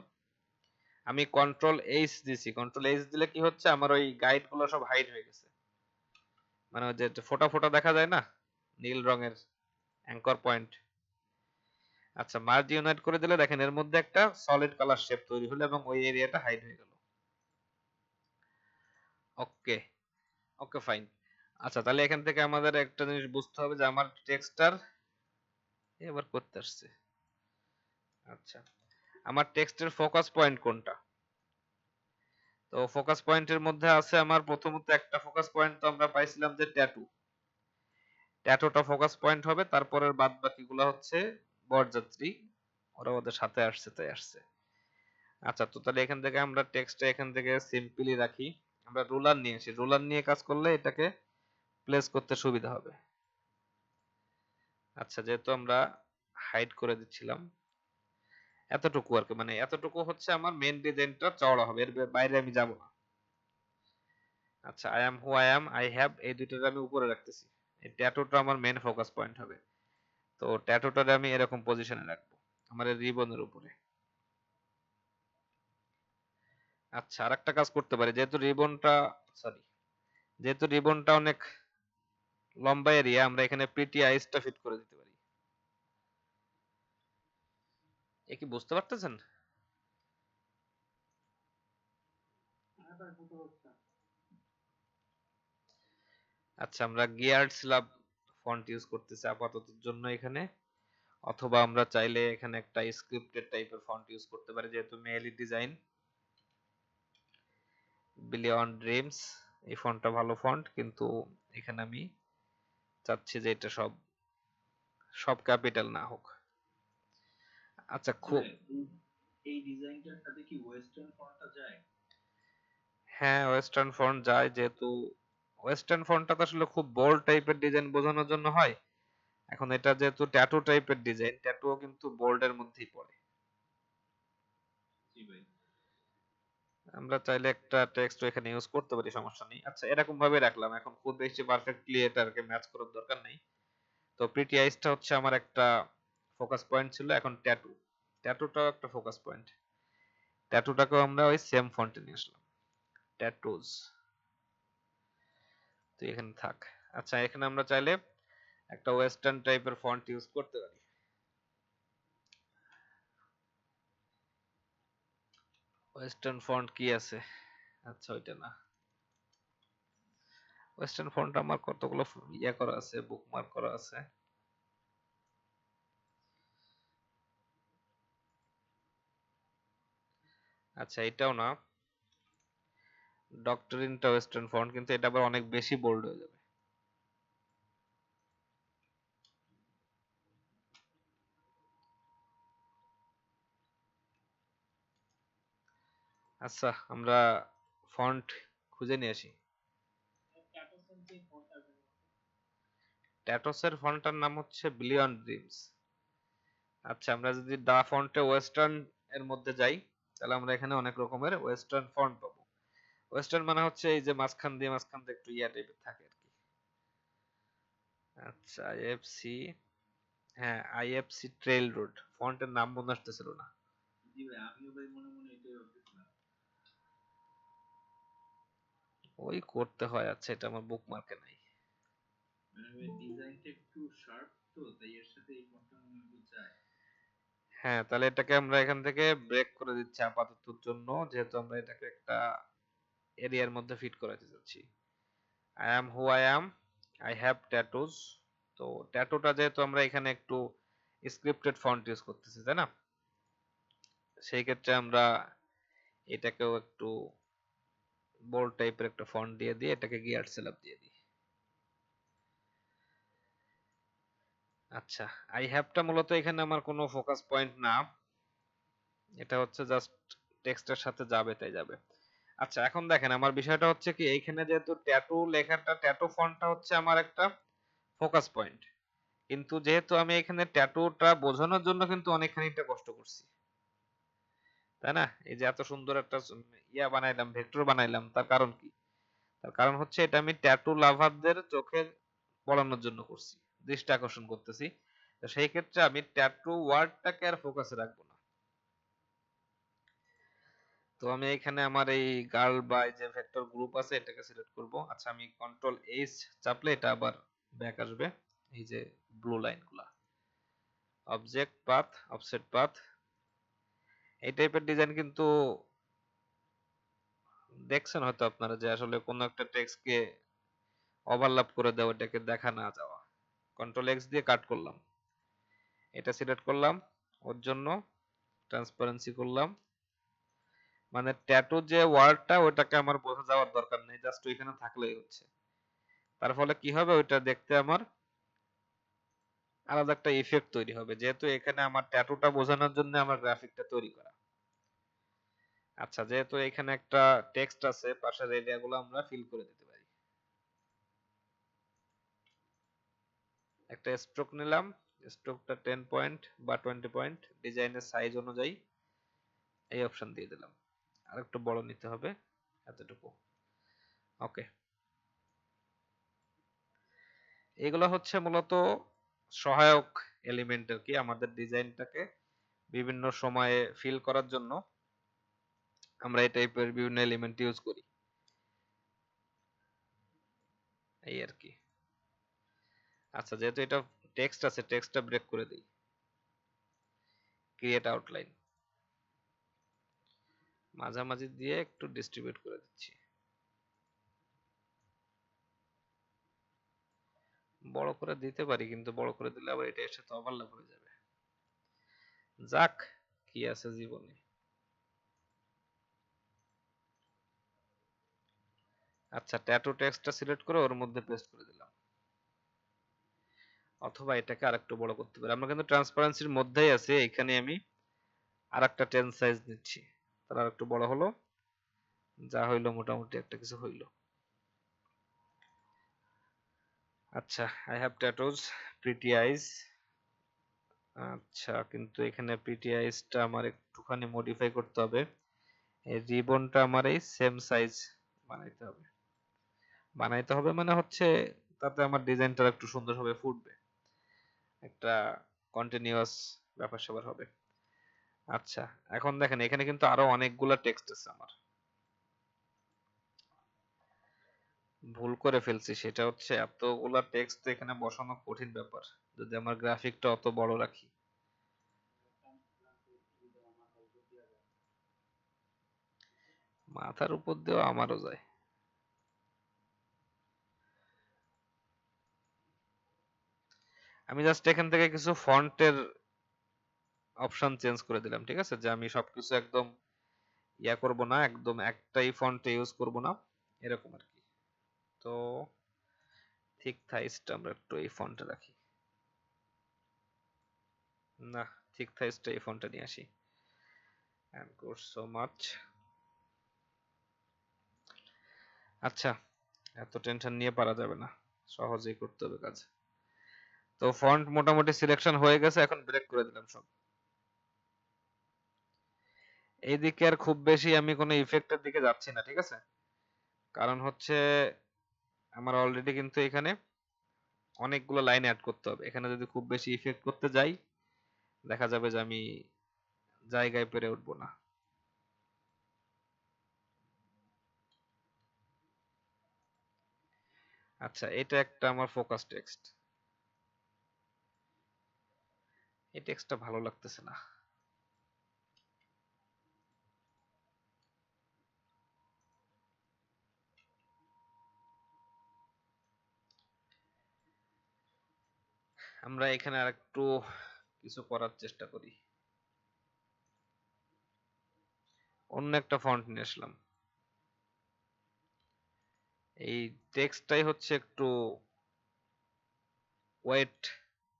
আমি কন্ট্রোল এইচ দিছি, কন্ট্রোল এইচ দিলে কি হচ্ছে, আমার ওই গাইড গুলো সব হাইড হয়ে গেছে, মানে ওই যে ফোটা ফোটা দেখা যায় না, নীল রঙের অ্যাঙ্কর পয়েন্ট। আচ্ছা, মার্জ ইউনাইট করে দিলে দেখেন এর মধ্যে একটা সলিড কালার শেপ তৈরি হলো এবং ওই এরিয়াটা হাইড হয়ে গেল। ওকে, ওকে, ফাইন। আচ্ছা, তাহলে এখান থেকে আমাদের একটা জিনিস বুঝতে হবে যে আমার টেক্সটার এবার করতে আসছে। আচ্ছা, আমার টেক্সটের ফোকাস পয়েন্ট কোনটা? তো ফোকাস পয়েন্টের মধ্যে আছে আমার প্রথমত একটা ফোকাস পয়েন্ট তো আমরা পাইছিলাম যে ট্যাটু, ট্যাটুটা ফোকাস পয়েন্ট হবে, তারপরের বাদ বাকিগুলো হচ্ছে বরযাত্রী, ওরা ওদের সাথে আসছে তাই আসছে। আচ্ছা, তো তাহলে এখান থেকে আমরা টেক্সটটা এখান থেকে সিম্পলি রাখি, আমরা রুলার নিয়ে আসি, রুলার নিয়ে কাজ করলে এটাকে প্লেস করতে সুবিধা হবে। আচ্ছা, যেহেতু আমরা হাইড করে দিচ্ছিলাম, এতটুকু আর কি, মানে এতটুকু হচ্ছে আমার মেন ডিজাইনটা চওড়া হবে, এর বাইরে আমি যাব না। আচ্ছা, I am who I am, I have, এই দুইটাকে আমি উপরে রাখতেছি। এই ট্যাটুটা আমার মেন ফোকাস পয়েন্ট হবে। তো ট্যাটুটারে আমি এরকম পজিশনে রাখবো আমার এই রিবনের উপরে। আচ্ছা, আরেকটা কাজ করতে পারি, যেহেতু রিবনটা অনেক লম্বা এরিয়া, আমরা এখানে প্রিটি আইসটা ফিট করে দিতে পারি। এ কি বুঝতে পারতেছেন? হ্যাঁ ভাই, বুঝতে পারছি। আচ্ছা, আমরা গিয়ার্ড স্ল্যাব ফন্ট ইউজ করতেছি আপাতত জন্য এখানে, অথবা আমরা চাইলে এখানে একটা স্ক্রিপ্টেড টাইপের ফন্ট ইউজ করতে পারি, যেহেতু মেইলি ডিজাইন। বিলিয়ন ড্রিমস, এই ফন্টটা ভালো ফন্ট, কিন্তু এখানে আমি চাচ্ছি যে এটা সব সব ক্যাপিটাল না হোক। আচ্ছা, খুব এই ডিজাইনটার সাথে কি ওয়েস্টার্ন ফন্টটা যায়? হ্যাঁ, ওয়েস্টার্ন ফন্ট যায়, যেহেতু ওয়েস্টার্ন ফন্টটা তো আসলে খুব বোল্ড টাইপের ডিজাইন বোঝানোর জন্য হয়। এখন এটা যেহেতু ট্যাটু টাইপের ডিজাইন, ট্যাটুও কিন্তু বোল্ডের মধ্যেই পড়ে। জি ভাই। আমরা চাইলে একটা টেক্সট এখানে ইউজ করতে পারি, সমস্যা নেই। আচ্ছা, এরকম ভাবে রাখলাম, এখন খুব বেশি পারফেক্টলি এটাকে ম্যাচ করার দরকার নেই। তো প্রিটি আইসটা হচ্ছে আমার একটা ফোকাস পয়েন্ট ছিল, এখন ট্যাটুটাও একটা ফোকাস পয়েন্ট। ট্যাটুটাকেও আমরা ওই সেম ফন্টে নিয়ে আসলাম, ট্যাটুজ। তো এখানে থাক। আচ্ছা, এখানে আমরা চাইলে একটা ওয়েস্টার্ন টাইপের ফন্ট ইউজ করতে পারি। ওয়েস্টার্ন ফন্ট কি আছে? আচ্ছা, ওইটা না। ওয়েস্টার্ন ফন্ট আমার কতগুলো ইয়ে করা আছে, বুকমার্ক করা আছে। আচ্ছা, এটাও না। ডক্টরিনটা ওয়েস্টার্ন ফন্ট, কিন্তু এটা আবার অনেক বেশি বোল্ড হয়ে যাবে। আচ্ছা, আমরা ফন্ট খুঁজে নিয়ে আসি। ট্যাটোসের যে ফন্টটা আছে, ট্যাটোসের ফন্টটার নাম হচ্ছে বিলিয়ন ড্রিমস। আচ্ছা, আমরা যদি দা ফন্টে ওয়েস্টার্ন এর মধ্যে যাই, তাহলে আমরা এখানে অনেক রকমের ওয়েস্টার্ন ফন্ট পাবো। ওয়েস্টার্ন মানে হচ্ছে এই যে মাঝখান দিয়ে একটু ইয়া টাইপের থাকে আর কি। আচ্ছা, আইএফসি, হ্যাঁ আইএফসি ট্রেইল রোড, ফন্টের নাম মনে আসতেছিল না। জি ভাই, আমিও ভাই মনে মনে এটাই ভাবতেছিলাম। ওই করতে হয়। আচ্ছা, এটা আমার বুকমার্কে নাই। মানে ভাই ডিজাইনটা একটু শার্প, তো তাই এর সাথে এই ফন্টটা মনে হয় যায়। হ্যাঁ, তাহলে এটাকে আমরা এখান থেকে ব্রেক করে দিচ্ছি আপাততর জন্য, যেহেতু আমরা এটাকে একটা এরিয়ার মধ্যে ফিট করাতে যাচ্ছি। I am who I am, I have tattoos. তো ট্যাটুটা যেহেতু আমরা এখানে একটু স্ক্রিপ্টেড ফন্ট ইউজ করতেছি, তাই না? সেই ক্ষেত্রে আমরা এটাকেও একটু বোল্ড টাইপের একটা ফন্ট দিয়ে দিয়ে এটাকে গিয়ার সেটআপ দিয়ে দিই। আচ্ছা, আই হ্যাভটা মূলত এখানে আমার কোনো ফোকাস পয়েন্ট না, এটা হচ্ছে জাস্ট টেক্সটের সাথে যাবে তাই যাবে। আচ্ছা, এখন দেখেন আমার বিষয়টা হচ্ছে কি, এইখানে যেহেতু ট্যাটু লেখাটা, ট্যাটু ফন্টটা হচ্ছে আমার একটা ফোকাস পয়েন্ট, কিন্তু যেহেতু আমি এখানে ট্যাটুটা বোঝানোর জন্য কিন্তু অনেকখানিটা কষ্ট করছি, তাই না? এই যে এত সুন্দর একটা ইয়া বানাইলাম, ভেক্টর বানাইলাম, তার কারণ কি? তার কারণ হচ্ছে এটা আমি ট্যাটু লাভারদের চোখে পড়ানোর জন্য করছি, দৃষ্টি আকর্ষণ করতেছি। তো সেই ক্ষেত্রে আমি ট্যাটু ওয়ার্ডটাকে আর ফোকাসে রাখবো না। তো আমি এখানে আমার এই গার্ল বা এই যে ভেক্টর গ্রুপ আছে এটাকে সিলেক্ট করব। আচ্ছা, আমি কন্ট্রোল এইচ চাপলে এটা আবার ব্যাক আসবে, এই যে ব্লু লাইনগুলা। অবজেক্ট পাথ, অফসেট পাথ, এই টাইপের ডিজাইন কিন্তু দেখছেন হয়তো আপনারা, যে আসলে কোনো একটা টেক্সটকে ওভারল্যাপ করে দেওয়া, এটাকে দেখা না যাওয়া। কন্ট্রোল এক্স দিয়ে কাট করলাম, এটা সিলেক্ট করলাম, ওর জন্য ট্রান্সপারেন্সি করলাম। মানে ট্যাটু যে ওয়ার্ডটা ওটাকে আমার বোঝা যাওয়ার দরকার নেই, জাস্ট ওইখানে থাকলেই হচ্ছে। তার ফলে কি হবে, ওইটা দেখতে আমার আলাদা একটা ইফেক্ট তৈরি হবে, যেহেতু এখানে আমার ট্যাটুটা বোঝানোর জন্য আমার গ্রাফিকটা তৈরি করা। আচ্ছা, যেহেতু এখানে একটা টেক্সট আছে, পাশের এরিয়াগুলো আমরা ফিল করে দিতে পারি। একটা স্ট্রোক নিলাম, স্ট্রোকটা 10 পয়েন্ট বা 20 পয়েন্ট ডিজাইনের সাইজ অনুযায়ী এই অপশন দিয়ে দিলাম। আর একটু বড় নিতে হবে, এতটুকু। ওকে, এগুলো হচ্ছে মূলত সহায়ক এলিমেন্ট আর কি, আমাদের ডিজাইনটাকে বিভিন্ন সময়ে ফিল করার জন্য আমরা এই টাইপের বিভিন্ন এলিমেন্ট ইউজ করি, এই আর কি। আচ্ছা, যেহেতু এটা টেক্সট আছে, টেক্সটটা ব্রেক করে দিই, ক্রিয়েট আউটলাইন মাঝামাঝি দিয়ে একটু ডিস্ট্রিবিউট করে দিচ্ছি। বড় করে দিতে পারি, কিন্তু বড় করে দিলে আবার এটা এর সাথে ওভারল্যাপ হয়ে যাবে। যাক, কি আছে জীবনে। আচ্ছা, ট্যাটু টেক্সটটা সিলেক্ট করে ওর মধ্যে পেস্ট করে দিলাম, অথবা এটাকে আরেকটু বড় করতে পারি। আমরা কিন্তু ট্রান্সপারেন্সির মধ্যেই আছি, এখানে আমি আরেকটা 10 সাইজ নিচ্ছি, তার আরেকটু বড় হলো, যা হইলো মোটামুটি একটা কিছু হইলো। আচ্ছা, আই হ্যাভ ট্যাটুজ, প্রিটি আইজ। আচ্ছা, কিন্তু এখানে প্রিটি আইজটা আমার একটুখানি মডিফাই করতে হবে। এই রিবনটা আমার এই সেম সাইজ বানাইতে হবে। বানাইতে হবে মানে হচ্ছে তাতে আমার ডিজাইনটা একটু সুন্দরভাবে ফুটবে, একটা কন্টিনিউয়াস ব্যাপার স্যাপার হবে। আচ্ছা, এখন দেখেন এখানে কিন্তু আরো অনেকগুলা টেক্সট আছে আমার, ভুল করে ফেলছি। সেটা হচ্ছে এতগুলা টেক্সট তো এখানে বসানো কঠিন ব্যাপার, যদি আমার গ্রাফিকটা অত বড় রাখি। মাথার উপর দিয়েও আমারও যায়। আমি জাস্ট এখান থেকে কিছু ফন্টের অপশন চেঞ্জ করে দিলাম, ঠিক আছে, যে আমি সবকিছু একদম ইয়া করব না, একদম একটাই ফন্ট ইউজ করব না, এরকম আর কি। তো ঠিক থাইসটা আমরা একটু এই ফন্টে রাখি, না ঠিক থাইসটা এই ফন্টে নিয়ে আসি। and good so much। আচ্ছা, এত টেনশন নিয়ে পারা যাবে না, সহজেই করতে হবে কাজ। তো ফন্ট মোটামুটি সিলেকশন হয়ে গেছে, এখন ব্রেক করে দিলাম সব। এইদিকে আর খুব বেশি আমি কোনো ইফেক্টের দিকে যাচ্ছি না, ঠিক আছে, কারণ হচ্ছে আমার অলরেডি কিন্তু এখানে অনেকগুলো লাইন অ্যাড করতে হবে। এখানে যদি খুব বেশি ইফেক্ট করতে যাই, দেখা যাবে যে আমি জায়গায় পেরে উঠবো না। আচ্ছা, এটা একটা আমার ফোকাস টেক্সট, এই টেক্সটটা ভালো লাগতেছে না। আমরা এখানে আরেকটু কিছু করার চেষ্টা করি, অন্য একটা ফন্ট নিয়ে আসলাম। এই টেক্সটটাই হচ্ছে একটু ওয়েট,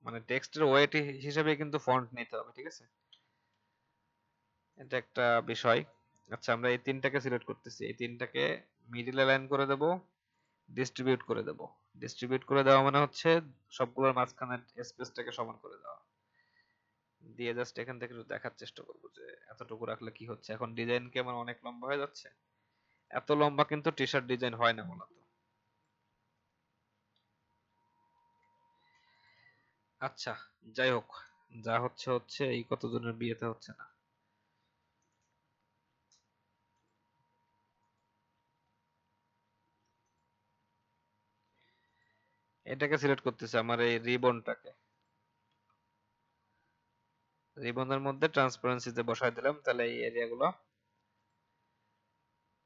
মানে টেক্সটের ওয়েট হিসেবে কিন্তু ফন্ট নিতে হবে, ঠিক আছে, এটা একটা বিষয়। আচ্ছা, আমরা এই তিনটাকে সিলেক্ট করতেছি, এই তিনটাকে মিডিল লাইন করে দেব, ডিস্ট্রিবিউট করে দেব। ডিস্ট্রিবিউট করে দেওয়া মানে হচ্ছে সবগুলোর মাঝখানে স্পেসটাকে সমান করে দেওয়া, দিয়ে জাস্ট এখান থেকে একটু দেখার চেষ্টা করবো যে এতটুকু রাখলে কি হচ্ছে। এখন ডিজাইন কি আমার অনেক লম্বা হয়ে যাচ্ছে? এত লম্বা কিন্তু টি শার্ট ডিজাইন হয় না মূলত। আচ্ছা, যাই হোক, যা হচ্ছে হচ্ছে, এই কতজনের বিয়েতে হচ্ছে না। এটাকে সিলেক্ট করতেছি, আমার এই রিবনটাকে, রিবনের মধ্যে ট্রান্সপারেন্সিতে বসায় দিলাম, তাহলে এই এরিয়াগুলো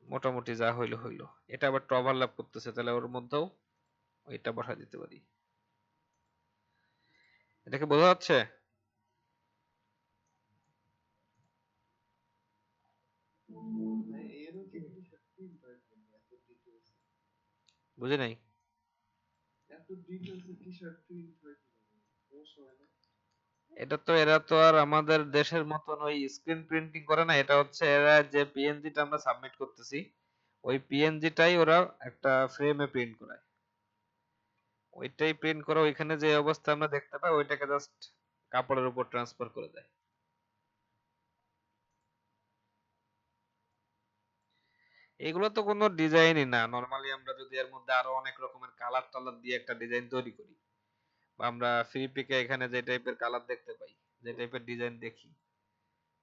মোটামুটি যা হইলো হইলো। এটা আবার ওভারল্যাপ করতেছে, তাহলে ওর মধ্যেও ওইটা বসায় দিতে পারি। এটাকে বোঝা যাচ্ছে? বুঝি নাই। এটা তো, এরা তো আর আমাদের দেশের মতন ওই স্ক্রিন প্রিন্টিং করে না, এটা হচ্ছে এরা যে পিএনজিটা আমরা সাবমিট করতেছি, ওই পিএনজিটাই ওরা একটা ফ্রেমে প্রিন্ট করায়। ওইটাই প্রিন্ট করে ওইখানে যে অবস্থা আমরা দেখতে পাই ওইটাকে জাস্ট কাপড়ের উপর ট্রান্সফার করে দেয়। এগুলো তো কোনো ডিজাইনই না, নরমালি আমরা যদি এর মধ্যে আরো অনেক রকমের কালার টালার দিয়ে একটা ডিজাইন তৈরি করি, বা আমরা ফ্রি পিকে এখানে যে টাইপের কালার দেখতে পাই, যে টাইপের ডিজাইন দেখি,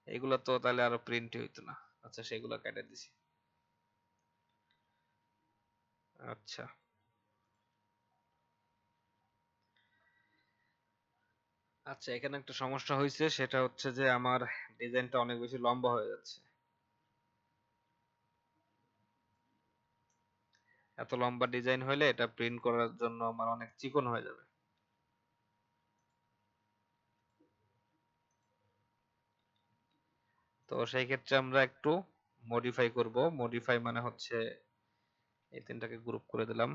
এগুলো তো তাহলে আরো প্রিন্টই হইতো না। আচ্ছা, সেগুলো কেটে দিছি। আচ্ছা, আচ্ছা, এখানে একটা সমস্যা হয়েছে, সেটা হচ্ছে যে আমার ডিজাইনটা অনেক বেশি লম্বা হয়ে যাচ্ছে। এত লম্বা ডিজাইন হইলে এটা প্রিন্ট করার জন্য আমার অনেক চিকন হয়ে যাবে। তো সেই ক্ষেত্রে আমরা একটু মডিফাই করব। মডিফাই মানে হচ্ছে এই তিনটাকে গ্রুপ করে দিলাম।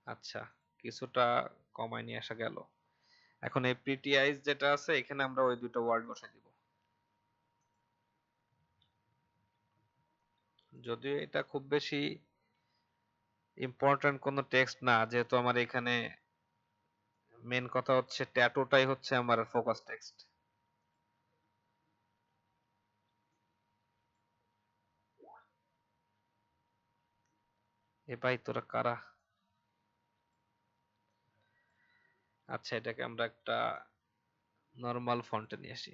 আচ্ছা, কিছুটা কমায় নিয়ে আসা গেল। এখন এই প্রিটি আইস যেটা আছে এখানে আমরা ওই দুটো ওয়ার্ড বসাই দিব। যদিও এটা খুব বেশি ইম্পর্টেন্ট কোনো টেক্সট না, যেহেতু আমার এখানে মেন কথা হচ্ছে ট্যাটুটাই হচ্ছে আমার ফোকাস টেক্সট। এ ভাই তোরা কারা? আচ্ছা, এটাকে আমরা একটা নরমাল ফন্টে নিয়ে আসি।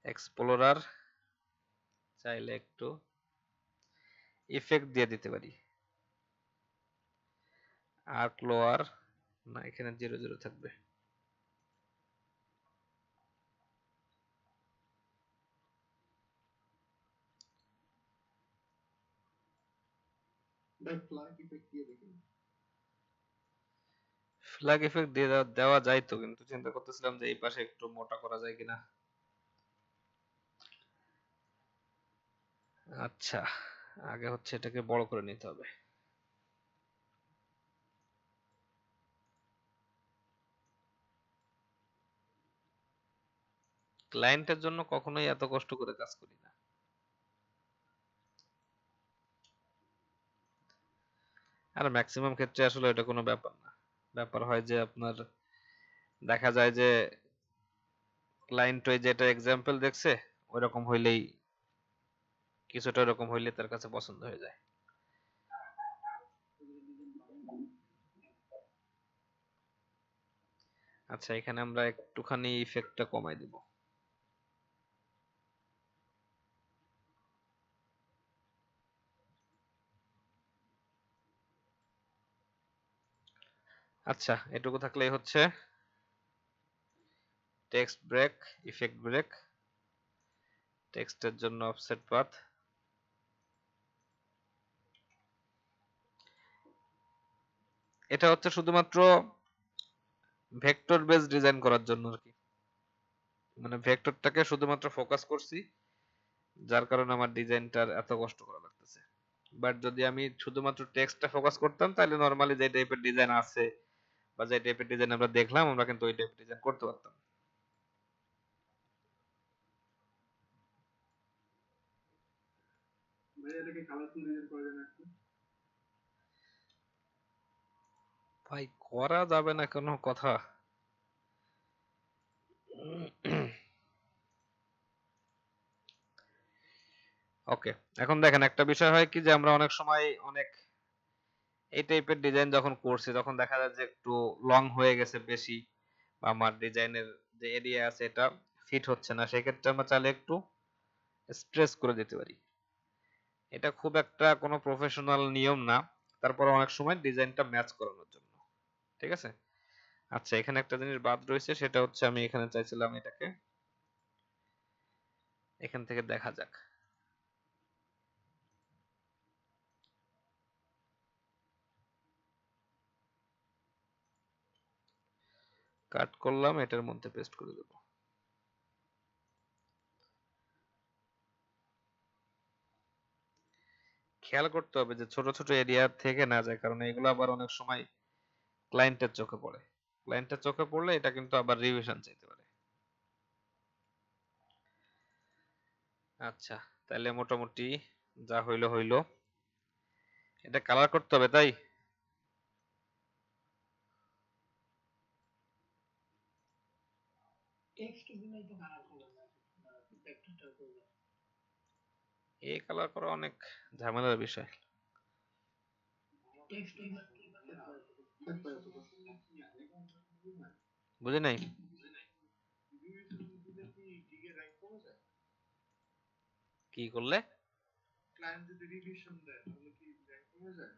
এক্সপ্লোরার চাইলে একটু ইফেক্ট দিয়ে দিতে পারি। আর্ক লোয়ার, না এখানে 0 0 থাকবে। ফ্ল্যাগ ইফেক্ট দিয়ে দেওয়া যায় তো, কিন্তু চিন্তা করতেছিলাম যে এই পাশে একটু মোটা করা যায় কিনা। আচ্ছা, আগে হচ্ছে এটাকে বড় করে নিতে হবে। ক্লায়েন্টের জন্য কখনোই এত কষ্ট করে কাজ করি না। আর ম্যাক্সিমাম ক্ষেত্রে আসলে এটা কোনো ব্যাপার না। ব্যাপার হয় যে আপনার দেখা যায় যে ক্লায়েন্ট ওই যেটা এক্সাম্পল দেখছে ওইরকম হইলেই, কিছুটা এরকম হইলে তার কাছে পছন্দ হয়ে যায়। আচ্ছা, এখানে আমরা একটুখানি ইফেক্টটা কমাই দিব। আচ্ছা, এটুকু থাকলেই হচ্ছে। টেক্সট ব্রেক, ইফেক্ট ব্রেক, টেক্সটের জন্য অফসেট পাথ। এটা হচ্ছে শুধুমাত্র ভেক্টর বেস ডিজাইন করার জন্য আর কি। মানে ভেক্টরটাকে শুধুমাত্র ফোকাস করছি, যার কারণে আমার ডিজাইনটার এত কষ্ট করা লাগতেছে। বাট যদি আমি শুধুমাত্র টেক্সটটা ফোকাস করতাম তাহলে নরমালি যে টাইপের ডিজাইন আছে বা যে টাইপের ডিজাইন আমরা দেখলাম আমরা কিন্তু ওই টাইপের ডিজাইন করতে পারতাম। ভাই করা যাবে না কোনো কথা? ওকে, এখন দেখেন একটা বিষয় হয় কি যে আমরা অনেক সময় অনেক এই টাইপের ডিজাইন যখন করছি তখন দেখা যায় যে একটু লং হয়ে গেছে বেশি, বা আমার ডিজাইনের যে এরিয়া আছে এটা ফিট হচ্ছে না, সেক্ষেত্রে আমরা চাইলে একটু স্ট্রেস করে দিতে পারি। এটা খুব একটা কোনো প্রফেশনাল নিয়ম না, তারপর অনেক সময় ডিজাইনটা ম্যাচ করানোর জন্য। ঠিক আছে। আচ্ছা, এখানে একটা জিনিস বাদ রয়েছে, সেটা হচ্ছে আমি এখানে চাইছিলাম এটাকে এখান থেকে দেখা যাক। কাট করলাম, এটার মধ্যে পেস্ট করে দেবো। খেয়াল করতে হবে যে ছোট ছোট এরিয়া থেকে না যায়, কারণ এগুলো আবার অনেক সময় ক্লায়েন্টের চোখে পড়ে। ক্লায়েন্টের চোখে পড়লে এটা কিন্তু আবার রিভিশন চাইতে পারে। আচ্ছা, তাহলে মোটামুটি যা হইলো হইলো, এটা কালার করতে হবে তাই। টেক্সট দিলেই তো কালার করবে না, টেক্সটটা করবে। এই কালার করা অনেক ঝামেলার বিষয়। টেক্সট বুঝি নাই। কি করলে? ক্লায়েন্ট যদি রিভিশন দেয় তাহলে কি র্যাঙ্ক কমে যায়?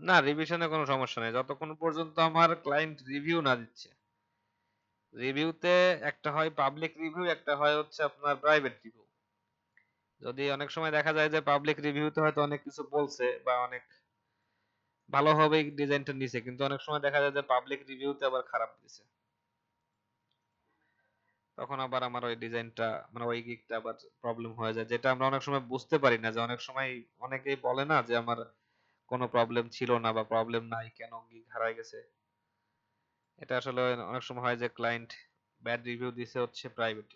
না, রিভিশনে কোনো সমস্যা নেই যতক্ষণ পর্যন্ত আমার ক্লায়েন্ট রিভিউ না দিচ্ছে। রিভিউতে একটা হয় পাবলিক রিভিউ, একটা হয় হচ্ছে আপনার প্রাইভেট রিভিউ। যদি অনেক সময় দেখা যায় যে পাবলিক রিভিউতে হয়তো অনেক কিছু বলছে বা অনেক ভালোভাবে ডিজাইনটা নিছে, কিন্তু অনেক সময় দেখা যায় যে পাবলিক রিভিউতে আবার খারাপ দিছে, তখন আবার আমার ওই ডিজাইনটা মানে ওই গিকটা আবার প্রবলেম হয়ে যায়, যেটা আমরা অনেক সময় বুঝতে পারি না। যে অনেক সময় অনেকেই বলে না যে আমার কোনো প্রবলেম ছিল না বা প্রবলেম নাই, কেন গিগ হারাই গেছে। এটা আসলে অনেক সময় হয় যে ক্লায়েন্ট ব্যাড রিভিউ দিছে হচ্ছে প্রাইভেট।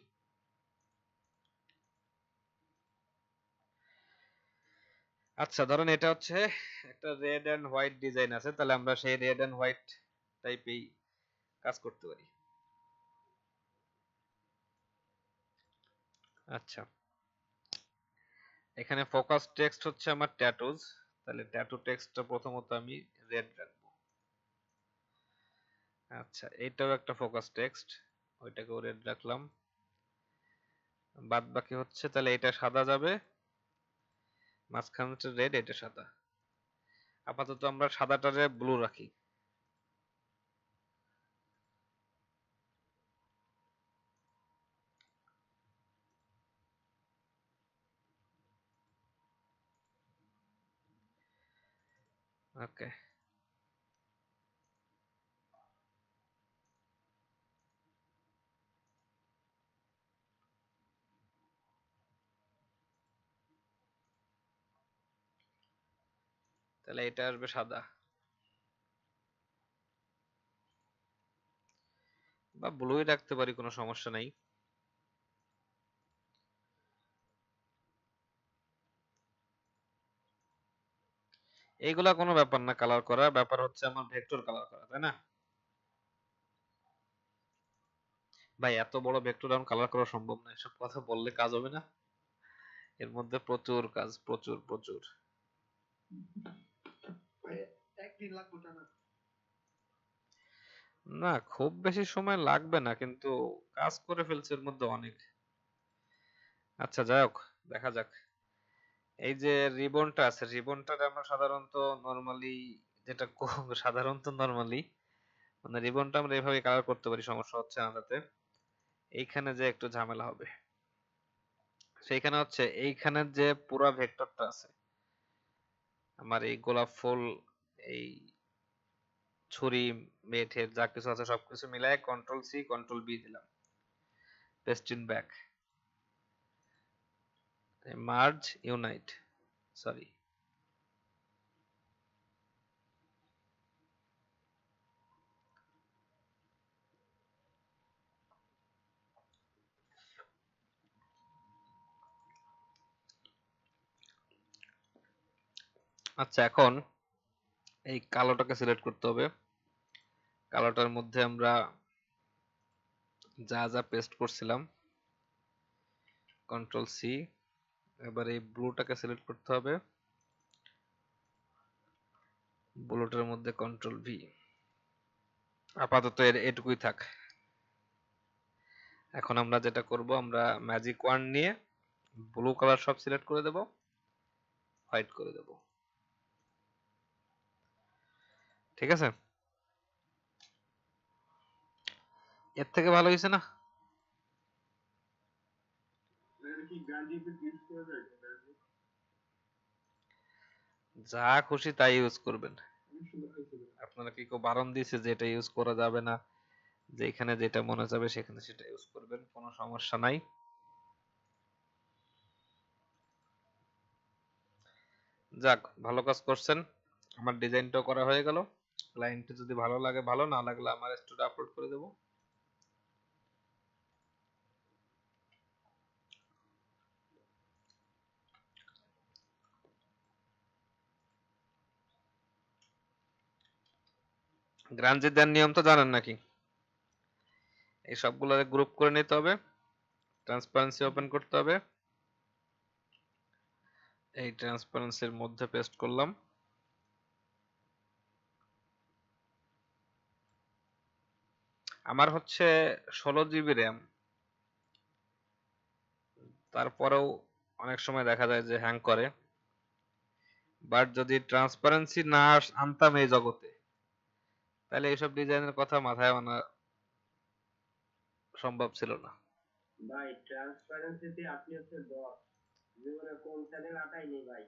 আচ্ছা ধরেন এটা হচ্ছে একটা রেড এন্ড হোয়াইট ডিজাইন আছে, তাহলে আমরা সেই রেড এন্ড হোয়াইট টাইপেই কাজ করতে পারি। আচ্ছা, এখানে ফোকাস টেক্সট হচ্ছে আমার ট্যাটুজ, তাহলে ট্যাটু টেক্সটটা প্রথমত আমি রেড রাখবো। আচ্ছা, এইটাও একটা ফোকাস টেক্সট, ওইটাকেও রেড রাখলাম। বাদ বাকি হচ্ছে তাহলে এটা সাদা যাবে, মাঝখানটা রেড, এটা সাদা। আপাতত আমরা সাদাটারে ব্লু রাখি। ওকে, তাহলে এটা আসবে সাদা, বা ব্লুই রাখতে পারি, কোনো সমস্যা নাই। এইগুলা কোনো ব্যাপার না কালার করা, ব্যাপার হচ্ছে আমার ভেক্টর কালার করা, তাই না? ভাই এত বড় ভেক্টর এখন কালার করা সম্ভব না, এসব কথা বললে কাজ হবে না। এর মধ্যে প্রচুর কাজ, প্রচুর প্রচুর। একদিন লাগবে টানা। না, খুব বেশি সময় লাগবে না, কিন্তু কাজ করে ফেলছে এর মধ্যে অনেক। আচ্ছা যাই হোক, দেখা যাক। এই যে রিবনটা আছে, রিবনটা আমরা সাধারণত নরমালি সাধারণত নরমালি মানে রিবনটা আমরা এভাবে কালার করতে পারি, সমস্যা হচ্ছে না তাতে। এইখানে যে একটু ঝামেলা হবে, সেইখানে হচ্ছে এইখানের যে পুরা ভেক্টরটা আছে আমার, এই গোলাপ ফুল, এই ছুরি, মেঠের যা কিছু আছে সবকিছু মিলায় কন্ট্রোল সি কন্ট্রোল বি দিলাম, paste in back, merge unite, sorry. আচ্ছা, এখন এই কালোটাকে সিলেক্ট করতে হবে। কালোটার মধ্যে আমরা যা যা পেস্ট করছিলাম কন্ট্রোল সি, এবার এই ব্লুটাকে সিলেক্ট করতে হবে, ব্লুটার মধ্যে কন্ট্রোল ভি। আপাতত এটুকুই থাক। এখন আমরা যেটা করব, আমরা ম্যাজিক ওয়ান নিয়ে ব্লু কালার সব সিলেক্ট করে দেব, হোয়াইট করে দেব। ঠিক আছে, এর থেকে ভালো হয়েছে না? এটা কি গার্জিপে ইউজ করা যায়? যা খুশি তাই ইউজ করবেন। অনেক সুন্দর হয়েছে। আপনারা কি কেউ বারণ দিয়েছে যে এটা ইউজ করা যাবে না? যেখানে যেটা মনে যাবে সেখানে সেটা ইউজ করবেন, কোনো সমস্যা নাই। যাক, ভালো কাজ করছেন। আমার ডিজাইনটাও করা হয়ে গেল। ক্লায়েন্টে যদি ভালো লাগে ভালো, না লাগলে আমার স্টোরে আপলোড করে দেবো। গ্রাঞ্জি দেওয়ার নিয়ম তো জানেন নাকি? এই সবগুলো গ্রুপ করে নিতে হবে, ট্রান্সপারেন্সি ওপেন করতে হবে, এই ট্রান্সপারেন্সির মধ্যে পেস্ট করলাম। আমার হচ্ছে 16 GB র্যাম, তারপরেও অনেক সময় দেখা যায় যে হ্যাং করে। বাট যদি ট্রান্সপারেন্সি না আনতাম এই জগতে, তাহলে এইসব ডিজাইনের কথা মাথায় আনা সম্ভব ছিল না। ভাই ট্রান্সপারেন্সিতে আপনি হচ্ছে বস, জীবনে কোন চ্যানেল আটাইনি ভাই।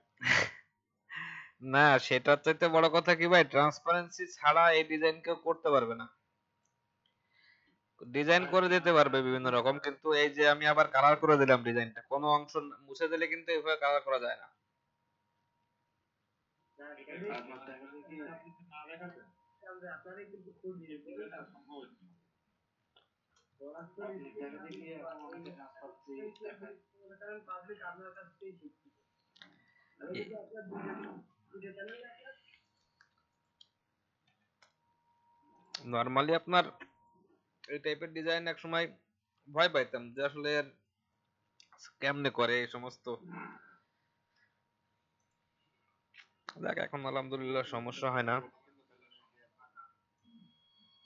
না, সেটার চাইতে বড় কথা কি ভাই, ট্রান্সপারেন্সি ছাড়া এই ডিজাইন কেউ করতে পারবে না। ডিজাইন করে দিতে পারবে বিভিন্ন রকম, কিন্তু এই যে আমি আবার কালার করে দিলাম ডিজাইনটা, কোনো অংশ মুছে দিলে কিন্তু এইভাবে কালার করা যায় না। না, এটা না দেখাতে আপনারই কিন্তু খুব এটা সম্ভব হচ্ছে না। সরাসরি দেখা দেখি এখন অনেকে ট্রান্সপারেন্সি দেখায়। কারণ পাবলিক আপনার কাছ থেকেই শিখছে। আমি এ- যদি আপনার দুটো চ্যানেল আপনার নর্মালি আপনার এই টাইপের ডিজাইন এক সময় ভয় পাইতাম যে আসলে এর কেমনে করে এই সমস্ত। দেখ এখন আলহামদুলিল্লাহ সমস্যা হয় না।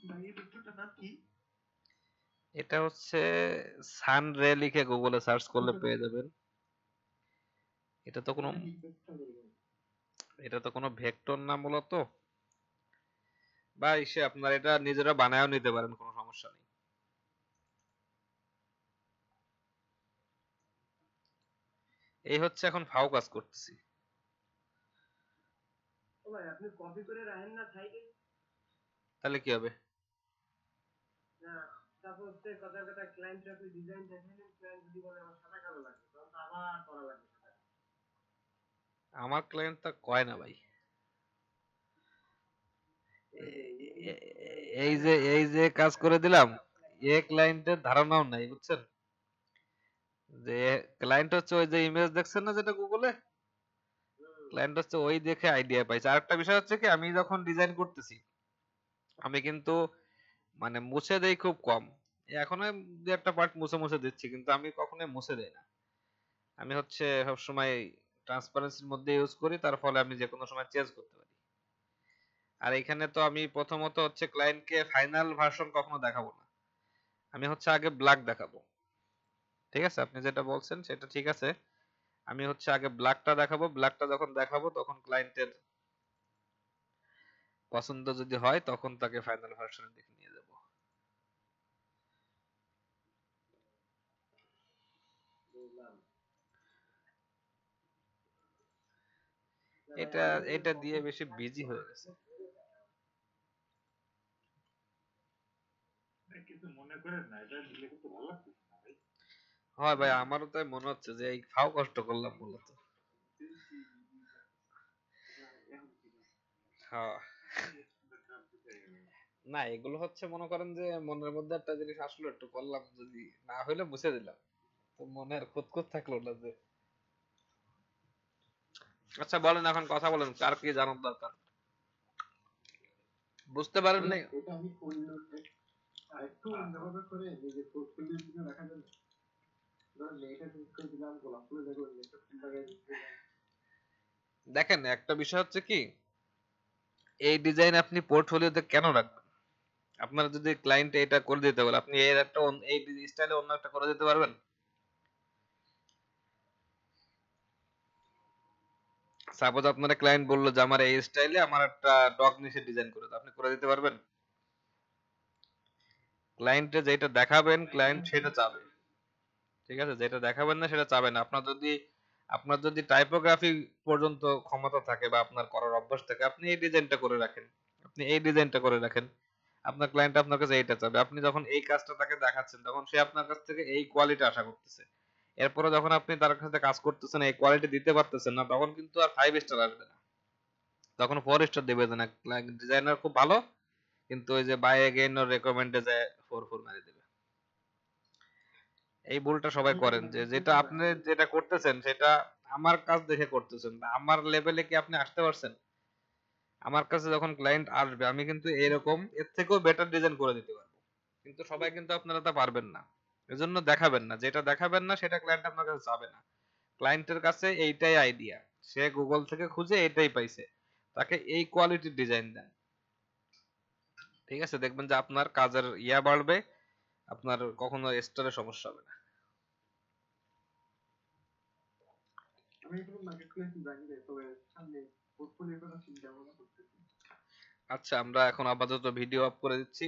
ভাই এই পিকচারটার নাম কি? এটা হচ্ছে সান রে, লিখে গুগলে সার্চ করলে পেয়ে যাবেন। এটা তো কোনো এটা তো কোনো ভেক্টর না মূলত, বা সে আপনার এটা নিজেরা বানায়ও নিতে পারেন, কোনো সমস্যা নেই। এই হচ্ছে এখন ফাও কাজ করতেছি। ও ভাই আপনি কপি করে রাখেন না সাইডে। তাহলে কি হবে? না, সাপোজ সে কথার কথা ক্লায়েন্ট আপনি ডিজাইন দেখাইলেন, ক্লায়েন্ট যদি বলে আমার সাদা কালো লাগবে, তখন তো আবার করা লাগবে সাদা কালো। আমার ক্লায়েন্ট তা কয় না ভাই। ওই যে এই যে কাজ করে দিলাম, এ ক্লায়েন্টের ধারণাও নাই বুঝছেন, যে ক্লায়েন্ট হচ্ছে ওই যে ইমেজ দেখছেন না যেটা গুগলে, ক্লায়েন্ট হচ্ছে ওই দেখে আইডিয়া পাইছে। আরেকটা বিষয় হচ্ছে কি, আমি যখন ডিজাইন করতেছি আমি কিন্তু মানে মুছে দেই খুব কম। এখনো দু একটা পার্ট মুছে মুছে দিচ্ছি, কিন্তু আমি কখনোই মুছে দেই না। আমি হচ্ছে সবসময় ট্রান্সপারেন্সির মধ্যে ইউজ করি, তার ফলে আমি যে কোনো সময় চেঞ্জ করতে পারি। আর এখানে তো আমি প্রথমত হচ্ছে ক্লায়েন্টকে ফাইনাল ভার্সন কখনো দেখাবো না, আমি হচ্ছে আগে ব্ল্যাক দেখাবো। ঠিক আছে, আপনি যেটা বলছেন সেটা ঠিক আছে। আমি হচ্ছে আগে ব্ল্যাকটা দেখাবো, ব্ল্যাকটা যখন দেখাবো তখন ক্লায়েন্টের পছন্দ যদি হয় তখন তাকে ফাইনাল ভার্সনের দিকে নিয়ে যাব। বুঝলাম। না ভাই এটা আমি যদি এটা দিয়ে কপি বেশি বিজি হয়ে গেছে। কিছু মনে করেন না, এটা দিলে কিন্তু ভালো লাগতেছে না ভাই। হয় ভাই, আমারও তাই মনে হচ্ছে যে এই ফাও কষ্ট করলাম মূলত। হ্যাঁ, না এগুলো হচ্ছে মনে করেন যে মনের মধ্যে একটা জিনিস আসলো একটু করলাম, যদি না হইলে মুছে দিলাম, তো মনে আর খুঁতখুঁত থাকলো না যে। আচ্ছা বলেন, এখন কথা বলেন, কার কি জানার দরকার? বুঝতে পারেন নাই? এটা আমি অন্য আরেকটু অন্যভাবে করে নিজের পোর্টফোলিও দিকে রাখা যাবে। ধরুন মেয়েটা চুজ করে দিলাম, গোলাপ ফুলের জায়গায় অন্য একটা ফুল লাগাই দিলাম। দেখেন একটা বিষয় হচ্ছে কি, এই ডিজাইন আপনি পোর্টফোলিওতে কেন রাখবেন? আপনার যদি ক্লায়েন্ট এটা করে দিতে বলে, আপনি এর একটা এই স্টাইলে অন্য একটা করে দিতে পারবেন? সাপোজ আপনার ক্লায়েন্ট বললো যে আমার এই স্টাইলে আমার একটা ডগ নিচে ডিজাইন করে দাও, আপনি করে দিতে পারবেন? ক্লায়েন্টে যেটা দেখাবেন ক্লায়েন্ট সেটা চাবে। ঠিক আছে, যেটা দেখাবেন না সেটা চাবে না। আপনার যদি টাইপোগ্রাফি পর্যন্ত ক্ষমতা থাকে বা আপনার করার অভ্যাস থাকে, আপনি এই ডিজাইনটা করে রাখেন, আপনি এই ডিজাইনটা করে রাখেন, আপনার ক্লায়েন্ট আপনার কাছে এইটা চাবে। আপনি যখন এই কাজটা তাকে দেখাচ্ছেন তখন সে আপনার কাছ থেকে এই কোয়ালিটি আশা করতেছে। এরপরে যখন আপনি তার কাছে কাজ করতেছেন এই কোয়ালিটি দিতে পারতেছেন না, তখন কিন্তু আর 5 স্টার আসবে না, তখন 4 স্টার দেবে যে না ডিজাইনার খুব ভালো, কিন্তু ওই যে বাই এগেইন ওর রেকমেন্ডে যায় 4 মেরে দেবে। এই ভুলটা সবাই করেন, যে যেটা আপনি যেটা করতেছেন সেটা আমার কাজ দেখে করতেছেন, আমার লেভেলে কি আপনি আসতে পারছেন? আমার কাছে যখন ক্লায়েন্ট আসবে আমি কিন্তু এরকম এর থেকেও বেটার ডিজাইন করে দিতে পারবো, কিন্তু সবাই কিন্তু আপনারা তা পারবেন না। এজন্য দেখাবেন না, যেটা দেখাবেন না সেটা ক্লায়েন্ট আপনার কাছে যাবে না। ক্লায়েন্টের কাছে এইটাই আইডিয়া, সে গুগল থেকে খুঁজে এটাই পাইছে, তাকে এই কোয়ালিটির ডিজাইন দেন। ঠিক আছে, দেখবেন যে আপনার কাজের ইয়া বাড়বে, আপনার কখনো স্টোরে সমস্যা হবে না। আমি এখনো মার্কেট প্লেস জানি না, তবে সামনে পোর্টফোলিও করার চিন্তা ভাবনা করতেছি। আচ্ছা, আমরা এখন আপাতত ভিডিও অফ করে দিচ্ছি।